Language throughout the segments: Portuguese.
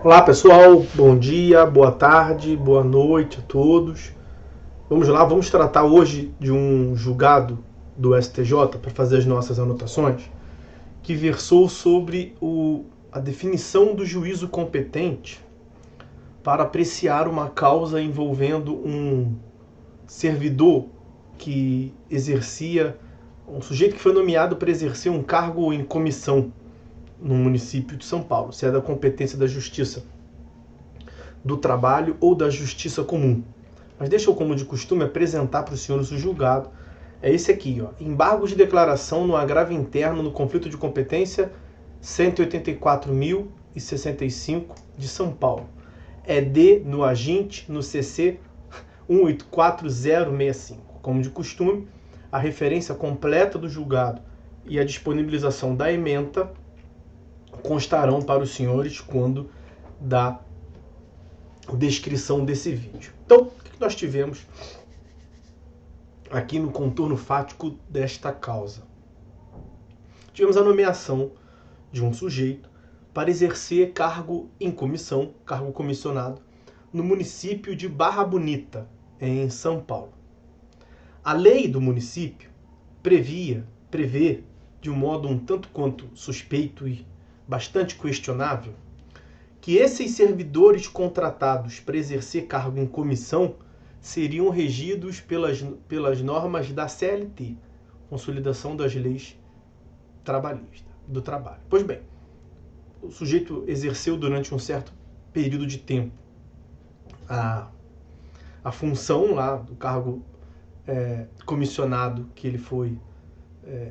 Olá pessoal, bom dia, boa tarde, boa noite a todos. Vamos lá, vamos tratar hoje de um julgado do STJ para fazer as nossas anotações, que versou sobre a definição do juízo competente para apreciar uma causa envolvendo um servidor que exercia, um sujeito que foi nomeado para exercer um cargo em comissão no município de São Paulo, se é da competência da Justiça do Trabalho ou da Justiça Comum. Mas deixa eu, como de costume, apresentar para os senhores o julgado. É esse aqui, ó. Embargo de declaração no agravo interno no conflito de competência 184.065 de São Paulo. ED no agente no CC 184065. Como de costume, a referência completa do julgado e a disponibilização da ementa constarão para os senhores quando da descrição desse vídeo. Então, o que nós tivemos aqui no contorno fático desta causa? Tivemos a nomeação de um sujeito para exercer cargo em comissão, cargo comissionado, no município de Barra Bonita, em São Paulo. A lei do município prevê, de um modo um tanto quanto suspeito e bastante questionável, que esses servidores contratados para exercer cargo em comissão seriam regidos pelas normas da CLT, Consolidação das Leis Trabalhistas, do Trabalho. Pois bem, o sujeito exerceu durante um certo período de tempo a função lá do cargo comissionado que ele foi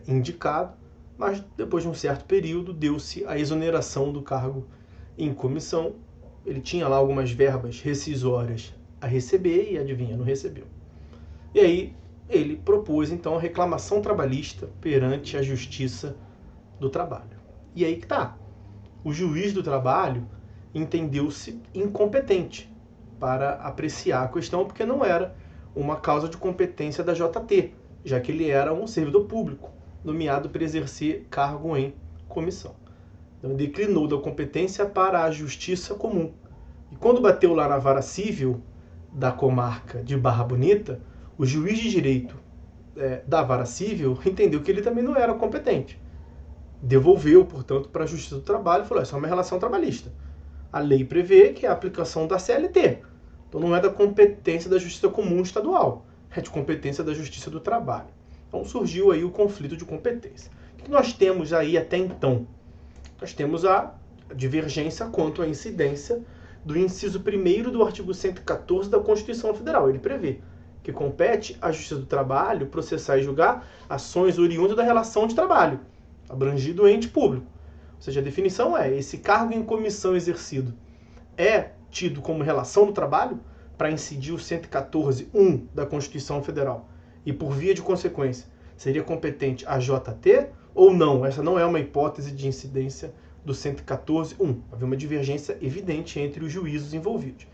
indicado, mas depois de um certo período deu-se a exoneração do cargo em comissão. Ele tinha lá algumas verbas rescisórias a receber e, adivinha, não recebeu. E aí ele propôs então a reclamação trabalhista perante a Justiça do Trabalho. E aí que tá. O juiz do trabalho entendeu-se incompetente para apreciar a questão, porque não era uma causa de competência da JT, já que ele era um servidor público, nomeado para exercer cargo em comissão. Então, declinou da competência para a Justiça Comum. E quando bateu lá na vara civil da comarca de Barra Bonita, o juiz de direito da vara civil entendeu que ele também não era competente. Devolveu, portanto, para a Justiça do Trabalho e falou: isso é uma relação trabalhista. A lei prevê que é a aplicação da CLT. Então não é da competência da Justiça Comum Estadual, é de competência da Justiça do Trabalho. Então surgiu aí o conflito de competência. O que nós temos aí até então? Nós temos a divergência quanto à incidência do inciso 1º do artigo 114 da Constituição Federal. Ele prevê que compete à Justiça do Trabalho processar e julgar ações oriundas da relação de trabalho, abrangido o ente público. Ou seja, a definição é: esse cargo em comissão exercido é tido como relação do trabalho para incidir o 114.1 da Constituição Federal e, por via de consequência, seria competente a JT ou não? Essa não é uma hipótese de incidência do 114.1. Havia uma divergência evidente entre os juízos envolvidos.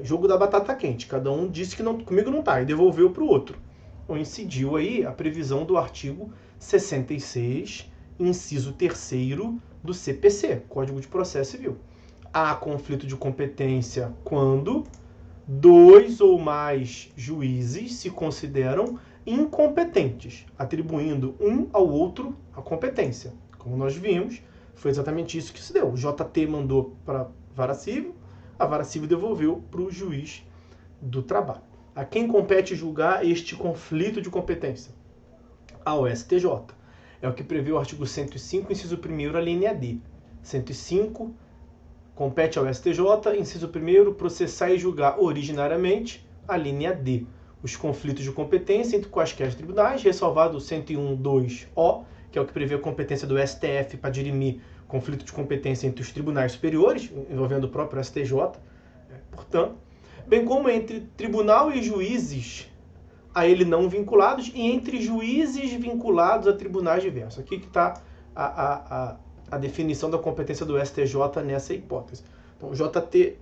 Jogo da batata quente. Cada um disse que não, comigo não está e devolveu para o outro. Então incidiu aí a previsão do artigo 66, inciso 3º do CPC, Código de Processo Civil. Há conflito de competência quando 2 ou mais juízes se consideram incompetentes, atribuindo um ao outro a competência. Como nós vimos, foi exatamente isso que se deu. O JT mandou para a vara civil, a vara civil devolveu para o juiz do trabalho. A quem compete julgar este conflito de competência? Ao STJ. É o que prevê o artigo 105, inciso 1º, a linha D. 105, compete ao STJ, inciso 1º, processar e julgar originariamente, a linha D, os conflitos de competência entre quaisquer tribunais, ressalvado o 101.2O, que é o que prevê a competência do STF para dirimir conflito de competência entre os tribunais superiores, envolvendo o próprio STJ, portanto, bem como entre tribunal e juízes a ele não vinculados e entre juízes vinculados a tribunais diversos. Aqui que está a definição da competência do STJ nessa hipótese. Então, o JT,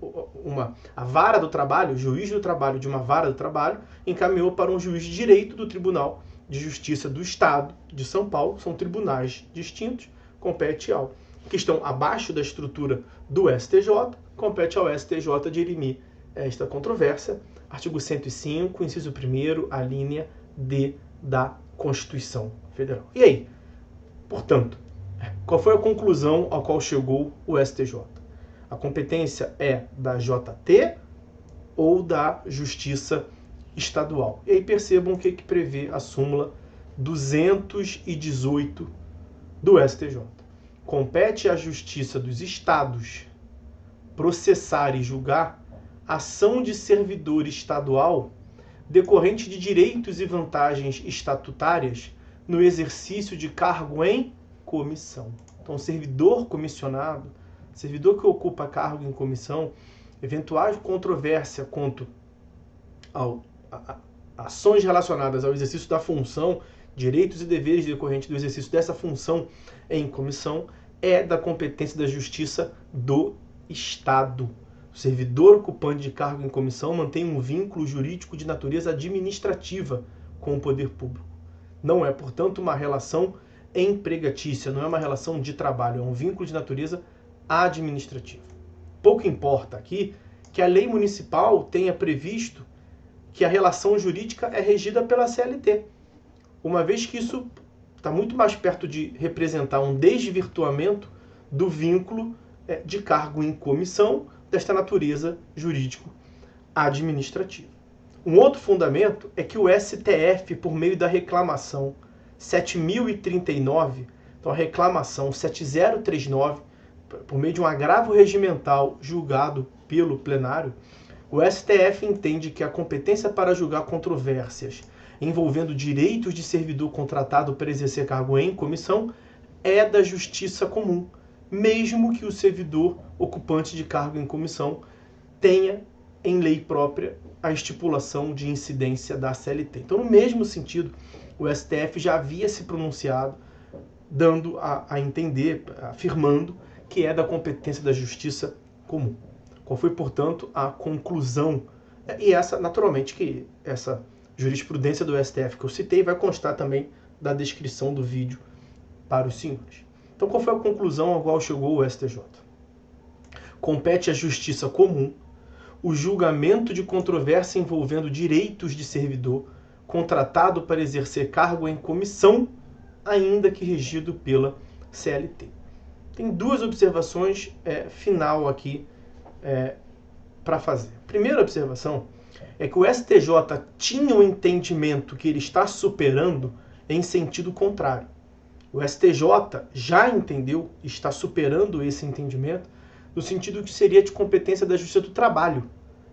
a vara do trabalho, o juiz do trabalho de uma vara do trabalho, encaminhou para um juiz de direito do Tribunal de Justiça do Estado de São Paulo. São tribunais distintos, compete ao que estão abaixo da estrutura do STJ, compete ao STJ dirimir esta controvérsia. Artigo 105, inciso 1º, a linha D da Constituição Federal. E aí? Portanto, qual foi a conclusão ao qual chegou o STJ? A competência é da JT ou da Justiça Estadual? E aí percebam o que prevê a súmula 218 do STJ. Compete à Justiça dos Estados processar e julgar ação de servidor estadual decorrente de direitos e vantagens estatutárias no exercício de cargo em comissão. Então, servidor comissionado, servidor que ocupa cargo em comissão, eventuais controvérsia quanto a ações relacionadas ao exercício da função, direitos e deveres decorrentes do exercício dessa função em comissão, é da competência da Justiça do Estado. O servidor ocupante de cargo em comissão mantém um vínculo jurídico de natureza administrativa com o poder público. Não é, portanto, uma relação empregatícia, não é uma relação de trabalho, é um vínculo de natureza administrativa. Pouco importa aqui que a lei municipal tenha previsto que a relação jurídica é regida pela CLT, uma vez que isso está muito mais perto de representar um desvirtuamento do vínculo de cargo em comissão desta natureza jurídico-administrativa. Um outro fundamento é que o STF, por meio da reclamação 7039, então a reclamação 7039, por meio de um agravo regimental julgado pelo plenário, o STF entende que a competência para julgar controvérsias envolvendo direitos de servidor contratado para exercer cargo em comissão é da Justiça Comum, mesmo que o servidor ocupante de cargo em comissão tenha em lei própria a estipulação de incidência da CLT. Então, no mesmo sentido, o STF já havia se pronunciado, dando a entender, afirmando que é da competência da Justiça Comum. Qual foi, portanto, a conclusão? E essa, naturalmente, que essa jurisprudência do STF que eu citei vai constar também da descrição do vídeo para os senhores. Então, qual foi a conclusão ao qual chegou o STJ? Compete à Justiça Comum o julgamento de controvérsia envolvendo direitos de servidor contratado para exercer cargo em comissão, ainda que regido pela CLT. Tem duas observações final aqui para fazer. Primeira observação é que o STJ tinha um entendimento que ele está superando em sentido contrário. O STJ já entendeu, está superando esse entendimento, no sentido que seria de competência da Justiça do Trabalho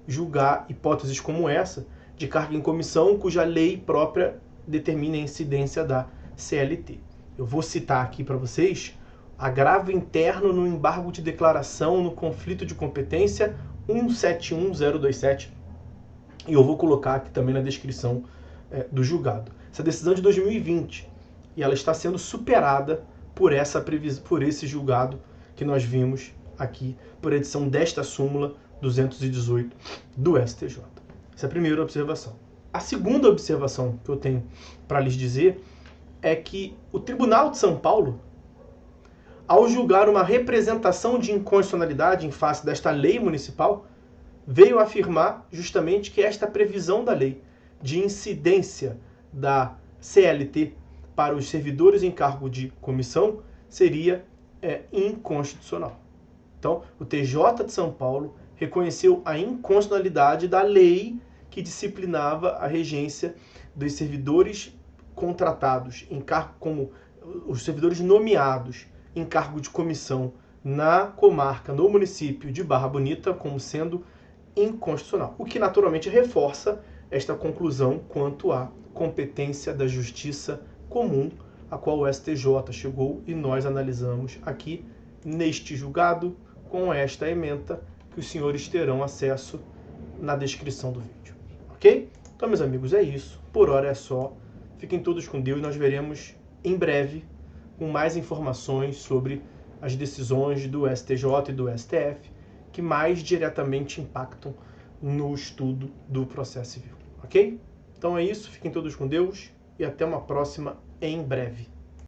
julgar hipóteses como essa, de cargo em comissão, cuja lei própria determina a incidência da CLT. Eu vou citar aqui para vocês agravo interno no embargo de declaração no conflito de competência 171027, e eu vou colocar aqui também na descrição do julgado. Essa decisão de 2020, e ela está sendo superada por esse julgado que nós vimos aqui, por edição desta súmula 218 do STJ. Essa é a primeira observação. A segunda observação que eu tenho para lhes dizer é que o Tribunal de São Paulo, ao julgar uma representação de inconstitucionalidade em face desta lei municipal, veio afirmar justamente que esta previsão da lei de incidência da CLT para os servidores em cargo de comissão seria inconstitucional. Então, o TJ de São Paulo reconheceu a inconstitucionalidade da lei que disciplinava a regência dos servidores contratados em cargo, como os servidores nomeados em cargo de comissão na comarca, no município de Barra Bonita, como sendo inconstitucional. O que naturalmente reforça esta conclusão quanto à competência da Justiça Comum, a qual o STJ chegou e nós analisamos aqui neste julgado com esta ementa que os senhores terão acesso na descrição do vídeo. Ok? Então, meus amigos, é isso. Por hora é só. Fiquem todos com Deus. Nós veremos em breve com mais informações sobre as decisões do STJ e do STF que mais diretamente impactam no estudo do processo civil. Ok? Então é isso. Fiquem todos com Deus e até uma próxima em breve.